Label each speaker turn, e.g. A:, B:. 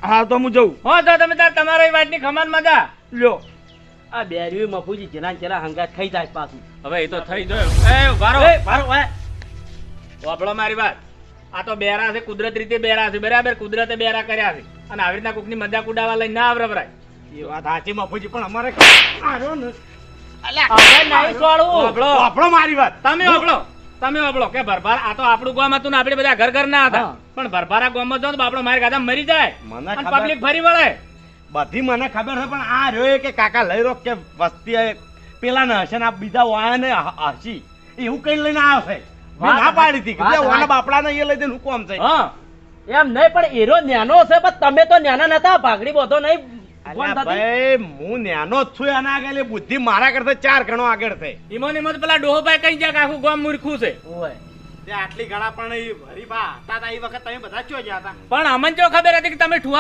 A: હા તો હું જઉં.
B: હો તો તમે તાર તમારી વાતની ખમાન મજા
A: લ્યો.
C: આ બેરી મફુજી જેના જેના હંગાત ખાઈ જાય પાછું.
B: હવે એ તો થઈ ગયો. એ ઉભા રહો.
C: એ મારો ભાઈ
B: વાપડો મારી વાત. આ તો બેરા છે, કુદરત રીતે બેરા છે, બરાબર. કુદરતે બેરા કર્યા છે અને આવી રીતના કોકની મજાક ઉડાવવા લઈને ના આવરાય.
A: એ વાત સાચી મફુજી, પણ અમારે આર્યો ને.
C: આપણે નહીં છોડવું.
B: વાપડો.
A: આપણો મારી વાત.
B: તમે વાપડો કે ભરભાર આ તો આપણું ગામ હતું ને આપણે બધા ઘર ઘર ના હતા.
C: હા.
B: પણ ભરભારા ગામમાં જાઓ તો બાપડો મારી ગાધા મરી જાય
A: મને
B: અને
A: ખબર.
B: પબ્લિક ફરી વળે.
A: બધી મને ખબર છે, પણ આ રહ્યો કે કાકા લઈ રો કે વસ્તી પેલા ને હશે ને આ બીજા વાયા ને હસી એવું કઈ લઈને આવ્યો છે. મેં ના પાડી હતી કે
C: વાત
A: બે વાના
C: વાત.
A: બાપડા ને એ લઈ દે હું કોમ છે.
B: હા
C: એમ નહીં પણ એરો ન્યાનો છે પણ તમે તો ન્યાના નતા ભાગડી બધો નહીં
A: અલ્યા ભાઈ હું ન્યાનો જ છું, એના આગળ એ બુદ્ધિ મારા કરતા 4 ગણો આગળ છે.
B: ઈમો ને પેલા ડોહોભાઈ કઈ જાય કે આખું ગામ મૂર્ખું છે.
A: તે આટલી ગળા પણ એ હરીબા હતા તા એ વખત તમે બધા ચો ગયા હતા.
B: પણ અમને જો ખબર હતી કે તમે ઠુવા